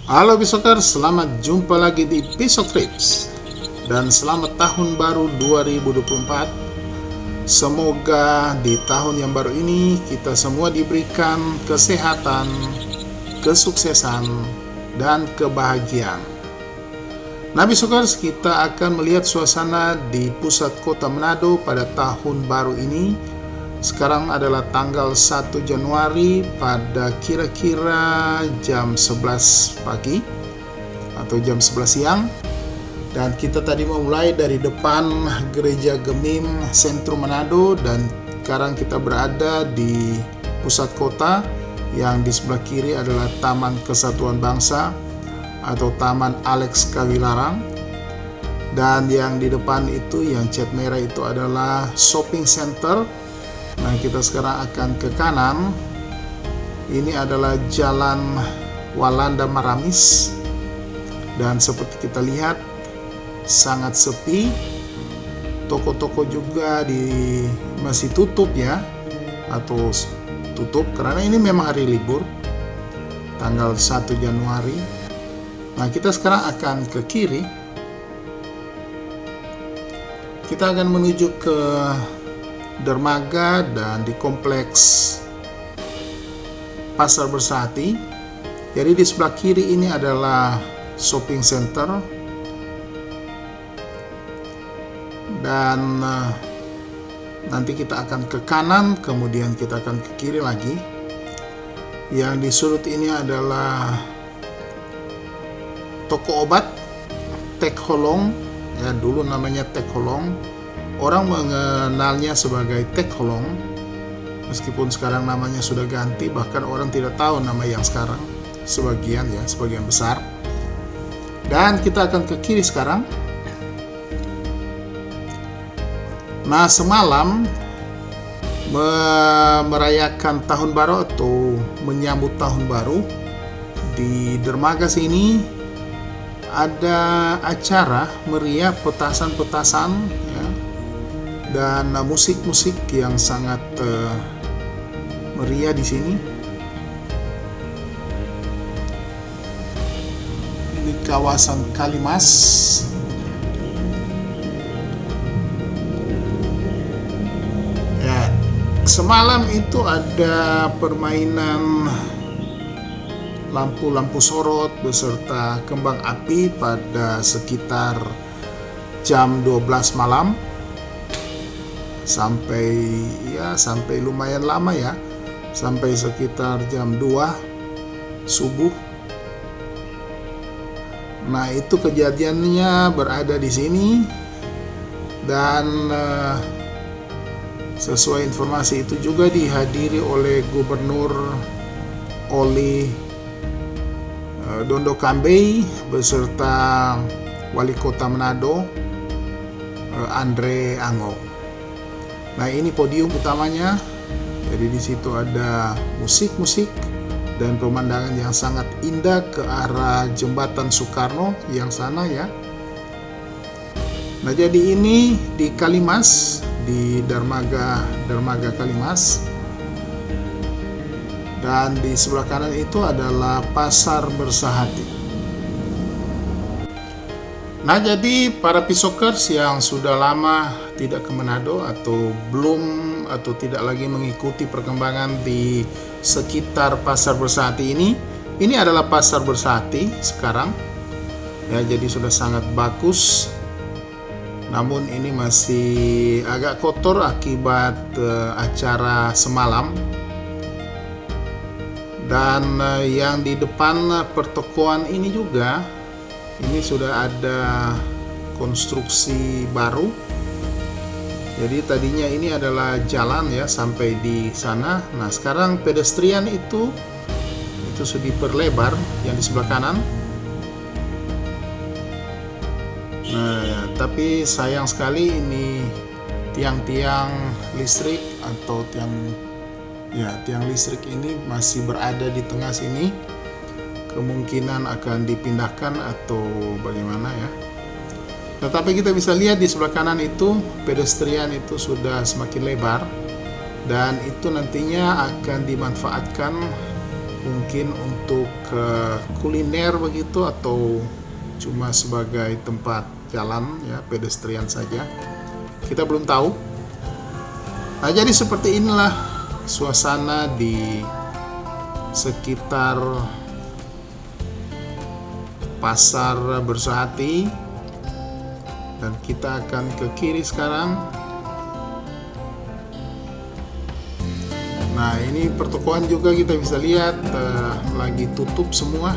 Halo Pisokers, selamat jumpa lagi di Pisok Trips dan selamat tahun baru 2024. Semoga di tahun yang baru ini kita semua diberikan kesehatan, kesuksesan, dan kebahagiaan. Nah Pisokers, kita akan melihat suasana di pusat kota Manado pada tahun baru ini. Sekarang adalah tanggal 1 Januari pada kira-kira jam 11 pagi atau jam 11 siang. Dan kita tadi memulai dari depan Gereja Gemim Sentrum Manado, dan sekarang kita berada di pusat kota yang di sebelah kiri adalah Taman Kesatuan Bangsa atau Taman Alex Kawilarang. Dan yang di depan itu yang cat merah itu adalah shopping center. Nah, kita sekarang akan ke kanan. Ini adalah Jalan Walanda Maramis. Dan seperti kita lihat, sangat sepi. Toko-toko juga masih tutup ya. Atau tutup karena ini memang hari libur. Tanggal 1 Januari. Nah, kita sekarang akan ke kiri. Kita akan menuju ke dermaga dan di kompleks Pasar Bersati. Jadi di sebelah kiri ini adalah shopping center, dan nanti kita akan ke kanan, kemudian kita akan ke kiri lagi. Yang di sudut ini adalah toko obat Tek Holong, ya dulu namanya Tek Holong. Orang mengenalnya sebagai Tek Holong, meskipun sekarang namanya sudah ganti, bahkan orang tidak tahu nama yang sekarang, sebagian besar. Dan kita akan ke kiri sekarang. Nah, semalam merayakan tahun baru atau menyambut tahun baru, di dermaga sini ada acara meriah, petasan-petasan ya, dan musik-musik yang sangat meriah di sini. Di kawasan Kalimas. Ya, semalam itu ada permainan lampu-lampu sorot beserta kembang api pada sekitar jam 12 malam. Sampai lumayan lama ya, sampai sekitar jam 2 subuh. Nah, itu kejadiannya berada di sini, dan sesuai informasi itu juga dihadiri oleh Gubernur Oli Dondo Kambei beserta Wali Kota Manado Andre Ango. Nah, ini podium utamanya. Jadi di situ ada musik-musik dan pemandangan yang sangat indah ke arah Jembatan Soekarno yang sana ya. Nah, jadi ini di Kalimas, di dermaga Kalimas. Dan di sebelah kanan itu adalah Pasar Bersahati. Nah, jadi para Pisokers yang sudah lama tidak ke Manado atau tidak lagi mengikuti perkembangan di sekitar Pasar Bersati ini adalah Pasar Bersati sekarang. Ya, jadi sudah sangat bagus. Namun ini masih agak kotor akibat acara semalam. Dan yang di depan pertokoan ini juga, ini sudah ada konstruksi baru. Jadi tadinya ini adalah jalan ya sampai di sana. Nah, sekarang pedestrian itu sudah diperlebar yang di sebelah kanan. Nah, tapi sayang sekali ini tiang-tiang listrik atau tiang listrik ini masih berada di tengah sini. Kemungkinan akan dipindahkan atau bagaimana ya. Tetapi kita bisa lihat di sebelah kanan itu pedestrian itu sudah semakin lebar, dan itu nantinya akan dimanfaatkan mungkin untuk kuliner begitu, atau cuma sebagai tempat jalan ya, pedestrian saja, kita belum tahu. Nah, jadi seperti inilah suasana di sekitar Pasar Bersehati, dan kita akan ke kiri sekarang. Nah, ini pertokoan juga kita bisa lihat lagi tutup semua.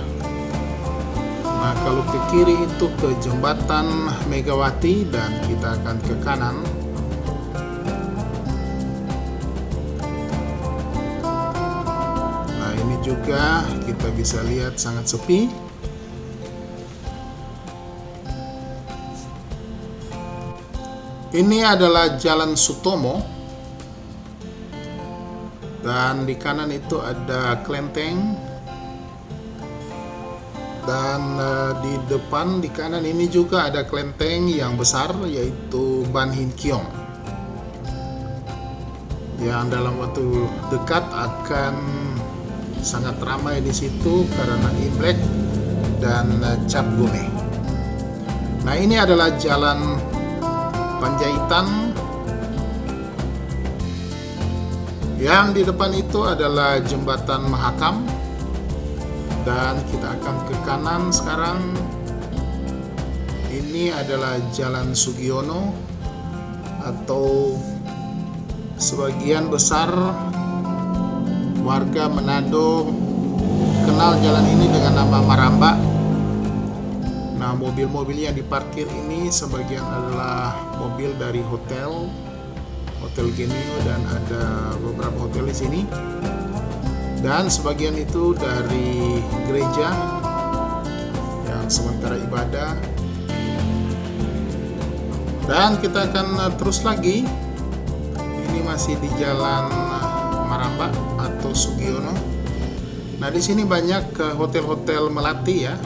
Nah, kalau ke kiri itu ke Jembatan Megawati, dan kita akan ke kanan. Nah, ini juga kita bisa lihat sangat sepi. Ini adalah Jalan Sutomo, dan di kanan itu ada Klenteng, dan di depan di kanan ini juga ada Klenteng yang besar, yaitu Ban Hin Kiong, yang dalam waktu dekat akan sangat ramai di situ karena Imlek dan Cap Gome. Nah, ini adalah Jalan Panjaitan. Yang di depan itu adalah Jembatan Mahakam, dan kita akan ke kanan sekarang. Ini adalah Jalan Sugiono, atau sebagian besar warga Manado kenal jalan ini dengan nama Maramba. Nah, mobil-mobil yang diparkir ini sebagian adalah mobil dari Hotel Genio, dan ada beberapa hotel di sini. Dan sebagian itu dari gereja yang sementara ibadah. Dan kita akan terus lagi. Ini masih di Jalan Maramba atau Sugiono. Nah, di sini banyak hotel-hotel melati ya.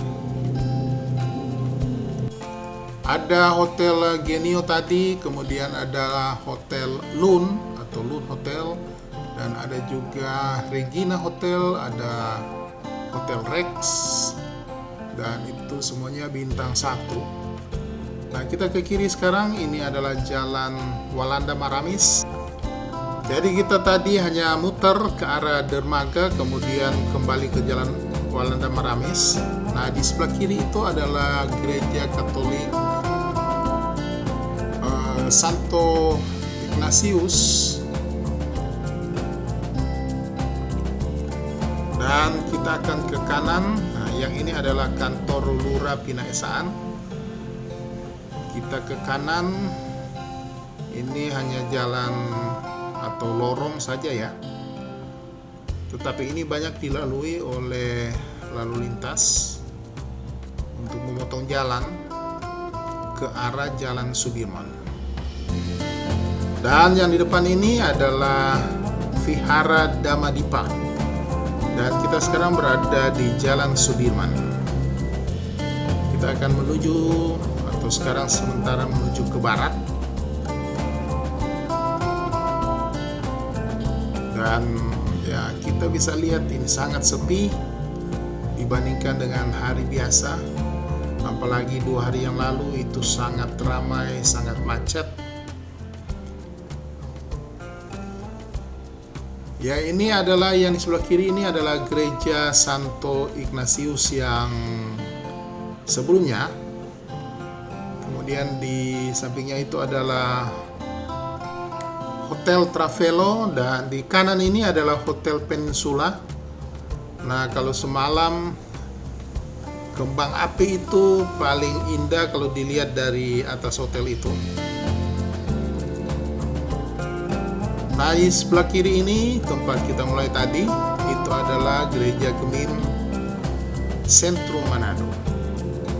Ada Hotel Genio tadi, kemudian ada Hotel Lun atau Lun Hotel, dan ada juga Regina Hotel, ada Hotel Rex, dan itu semuanya bintang 1. Nah, kita ke kiri sekarang. Ini adalah Jalan Walanda Maramis. Jadi kita tadi hanya muter ke arah dermaga, kemudian kembali ke Jalan Walanda Maramis. Nah, di sebelah kiri itu adalah Gereja Katolik Santo Ignatius, dan kita akan ke kanan. Nah, yang ini adalah kantor Lurah Pinaesaan. Kita ke kanan. Ini hanya jalan atau lorong saja ya, tetapi ini banyak dilalui oleh lalu lintas untuk memotong jalan ke arah Jalan Sudirman. Dan yang di depan ini adalah Vihara Dhamadipa, dan kita sekarang berada di Jalan Sudirman. Kita akan menuju, atau sekarang sementara menuju ke barat. Dan ya, kita bisa lihat ini sangat sepi dibandingkan dengan hari biasa. Apalagi 2 hari yang lalu itu sangat ramai, sangat macet. Ya, ini adalah yang di sebelah kiri ini adalah Gereja Santo Ignatius yang sebelumnya. Kemudian di sampingnya itu adalah Hotel Travelo, dan di kanan ini adalah Hotel Peninsula. Nah, kalau semalam kembang api itu paling indah kalau dilihat dari atas hotel itu. Nah, di sebelah kiri ini tempat kita mulai tadi itu adalah Gereja Gemim Sentrum Manado.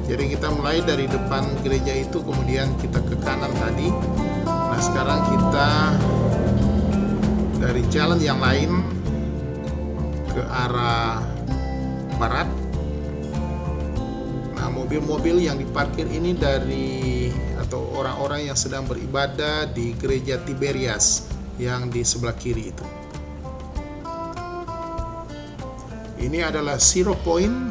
Jadi kita mulai dari depan gereja itu, kemudian kita ke kanan tadi. Nah, sekarang kita dari jalan yang lain ke arah barat. Nah, mobil-mobil yang diparkir ini dari atau orang-orang yang sedang beribadah di Gereja Tiberias yang di sebelah kiri itu. Ini adalah zero point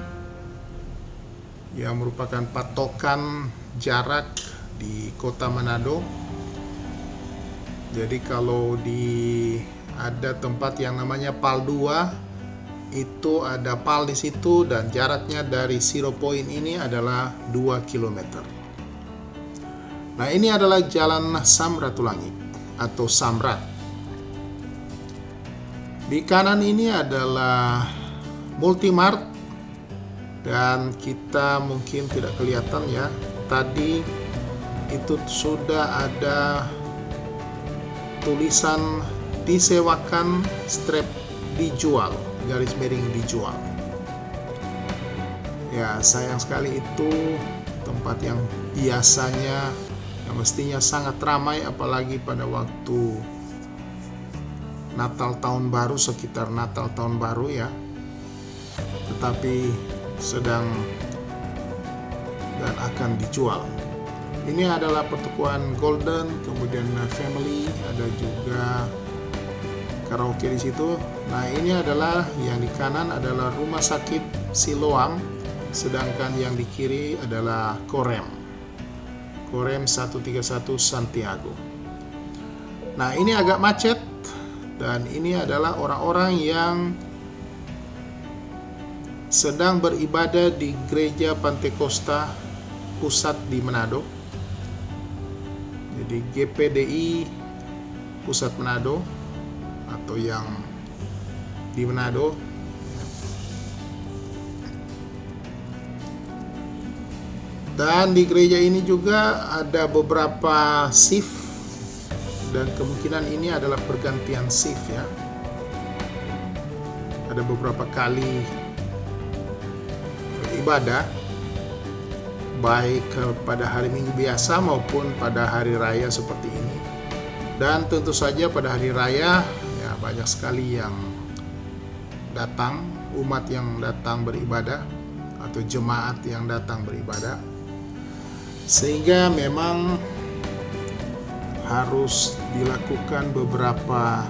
yang merupakan patokan jarak di kota Manado. Jadi kalau ada tempat yang namanya PAL 2, itu ada PAL di situ dan jaraknya dari zero point ini adalah 2 km. Nah, ini adalah Jalan Samratulangi atau Samrat. Di kanan ini adalah Multimart, dan kita mungkin tidak kelihatan ya, tadi itu sudah ada tulisan disewakan, strap dijual, garis miring dijual. Ya, sayang sekali itu tempat yang biasanya yang mestinya sangat ramai, apalagi pada waktu Natal Tahun Baru, sekitar Natal Tahun Baru ya, tetapi sedang dan akan dijual. Ini adalah pertukuan Golden, kemudian Family, ada juga karaoke di situ. Nah, ini adalah yang di kanan adalah Rumah Sakit Siloam, sedangkan yang di kiri adalah Korem 131 Santiago. Nah, ini agak macet, dan ini adalah orang-orang yang sedang beribadah di Gereja Pantekosta Pusat di Manado. Jadi GPDI Pusat Manado atau yang di Manado. Dan di gereja ini juga ada beberapa shift, dan kemungkinan ini adalah pergantian shift ya. Ada beberapa kali ibadah, baik pada hari Minggu biasa maupun pada hari raya seperti ini. Dan tentu saja pada hari raya ya banyak sekali yang datang, umat yang datang beribadah atau jemaat yang datang beribadah, sehingga memang harus dilakukan beberapa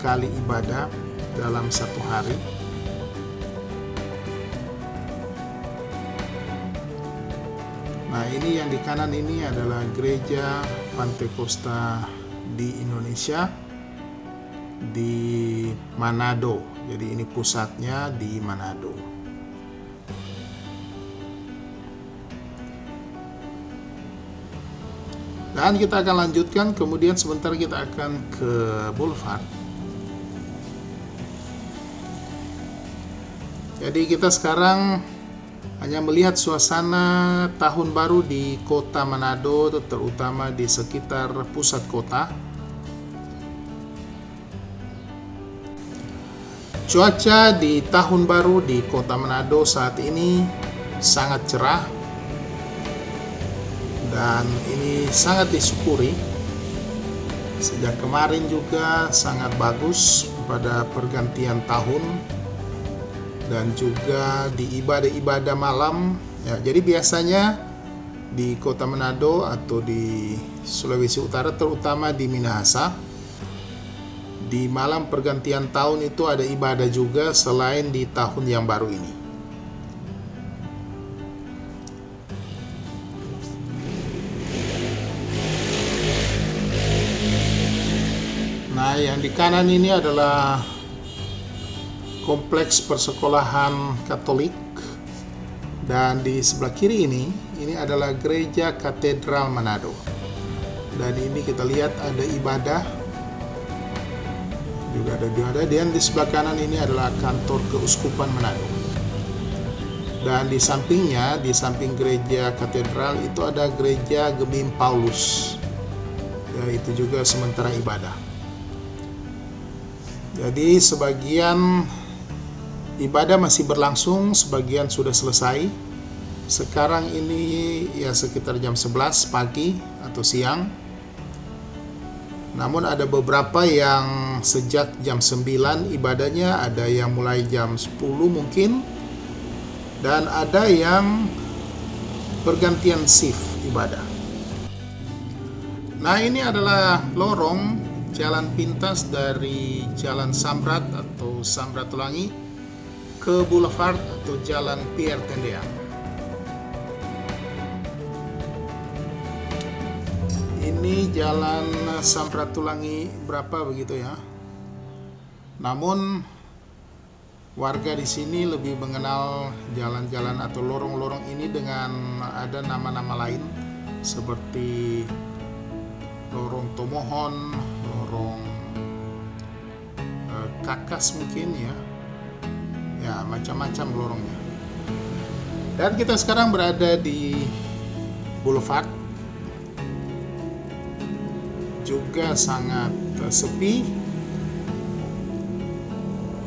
kali ibadah dalam satu hari. Nah, ini yang di kanan ini adalah Gereja Pantekosta di Indonesia di Manado. Jadi ini pusatnya di Manado. Dan kita akan lanjutkan, kemudian sebentar kita akan ke Boulevard. Jadi kita sekarang hanya melihat suasana tahun baru di kota Manado, terutama di sekitar pusat kota. Cuaca di tahun baru di kota Manado saat ini sangat cerah, dan ini sangat disyukuri. Sejak kemarin juga sangat bagus pada pergantian tahun, dan juga di ibadah-ibadah malam ya. Jadi biasanya di kota Manado atau di Sulawesi Utara, terutama di Minahasa, di malam pergantian tahun itu ada ibadah juga selain di tahun yang baru ini. Nah, yang di kanan ini adalah kompleks persekolahan Katolik, dan di sebelah kiri ini adalah Gereja Katedral Manado. Dan ini kita lihat ada ibadah, juga ada ibadah. Dan di sebelah kanan ini adalah kantor Keuskupan Manado. Dan di sampingnya, di samping Gereja Katedral itu ada Gereja Gemim Paulus, ya, itu juga sementara ibadah. Jadi sebagian ibadah masih berlangsung, sebagian sudah selesai. Sekarang ini ya sekitar jam 11 pagi atau siang. Namun ada beberapa yang sejak jam 9 ibadahnya, ada yang mulai jam 10 mungkin, dan ada yang pergantian shift ibadah. Nah, ini adalah lorong jalan pintas dari Jalan Samrat atau Samratulangi ke Boulevard atau Jalan Pierre Tendean. Ini Jalan Samratulangi berapa begitu ya. Namun warga di sini lebih mengenal jalan-jalan atau lorong-lorong ini dengan ada nama-nama lain seperti lorong Tomohon, lorong Kakas mungkin ya. Ya, macam-macam lorongnya. Dan kita sekarang berada di Boulevard. Juga sangat sepi.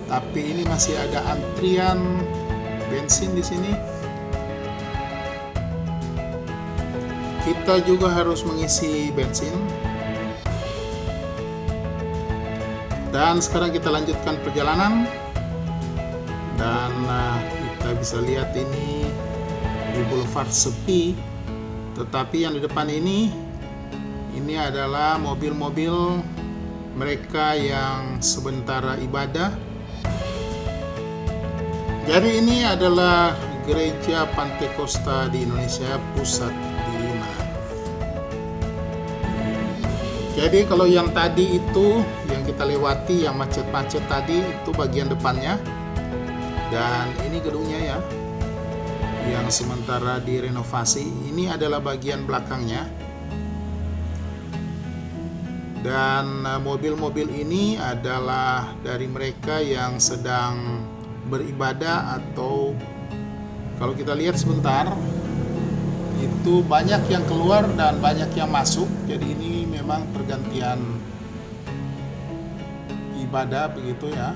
Tapi ini masih ada antrian bensin di sini. Kita juga harus mengisi bensin. Dan sekarang kita lanjutkan perjalanan. Dan kita bisa lihat ini di Boulevard sepi. Tetapi yang di depan ini adalah mobil-mobil mereka yang sementara ibadah. Jadi ini adalah gereja Pantekosta di Indonesia pusat di Manado. Jadi kalau yang tadi itu yang kita lewati yang macet-macet tadi itu bagian depannya, dan ini gedungnya ya yang sementara direnovasi. Ini adalah bagian belakangnya. Dan mobil-mobil ini adalah dari mereka yang sedang beribadah, atau kalau kita lihat sebentar itu banyak yang keluar dan banyak yang masuk. Jadi ini memang pergantian ibadah begitu ya,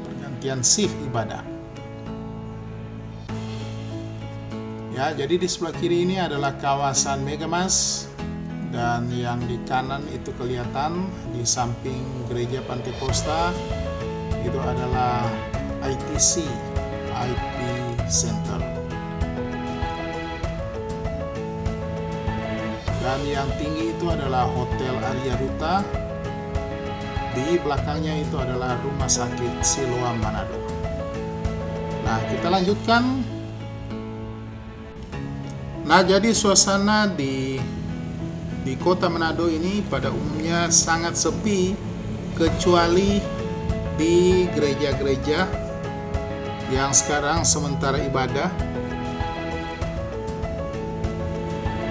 pergantian shift ibadah ya. Jadi di sebelah kiri ini adalah kawasan Megamas, dan yang di kanan itu kelihatan di samping gereja Pantekosta itu adalah ITC, IP Center. Dan yang tinggi itu adalah Hotel Arya Duta. Di belakangnya itu adalah Rumah Sakit Siloam Manado. Nah, kita lanjutkan. Nah, jadi suasana di kota Manado ini pada umumnya sangat sepi, kecuali di gereja-gereja yang sekarang sementara ibadah.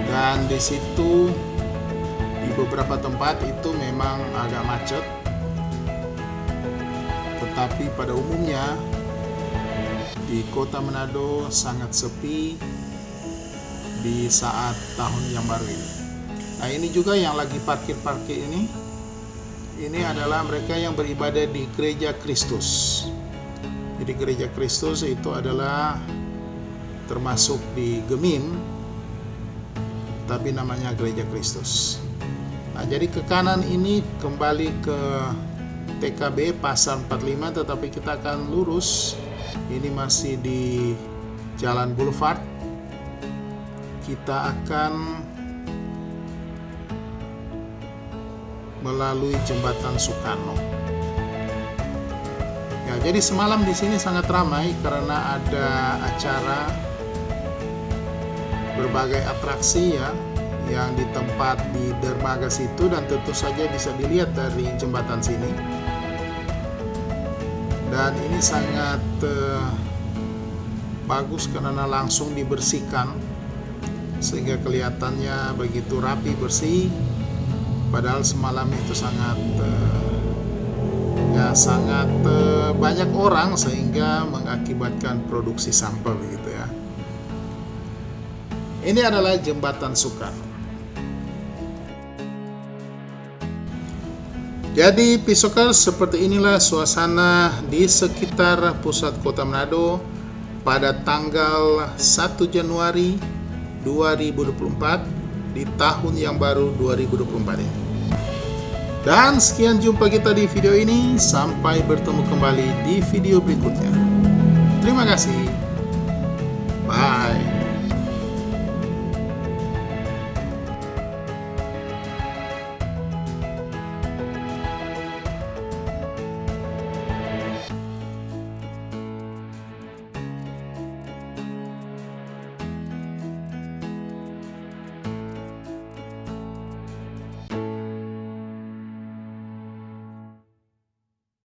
Dan di situ di beberapa tempat itu memang agak macet. Tetapi pada umumnya di kota Manado sangat sepi di saat tahun yang baru ini. Nah, ini juga yang lagi parkir-parkir ini adalah mereka yang beribadah di Gereja Kristus. Jadi Gereja Kristus itu adalah termasuk di Gemim, tapi namanya Gereja Kristus. Nah, jadi ke kanan ini kembali ke TKB Pasar 45, tetapi kita akan lurus. Ini masih di Jalan Boulevard. Kita akan melalui Jembatan Soekarno. Ya, jadi semalam di sini sangat ramai karena ada acara berbagai atraksi ya yang di tempat di dermaga situ, dan tentu saja bisa dilihat dari jembatan sini. Dan ini sangat bagus karena langsung dibersihkan sehingga kelihatannya begitu rapi, bersih. Padahal semalam itu sangat banyak orang sehingga mengakibatkan produksi sampah begitu ya. Ini adalah Jembatan Soekarno. Jadi Pisokers, seperti inilah suasana di sekitar pusat kota Manado pada tanggal 1 Januari 2024 di tahun yang baru 2024 ini. Dan sekian jumpa kita di video ini. Sampai bertemu kembali di video berikutnya. Terima kasih. Bye.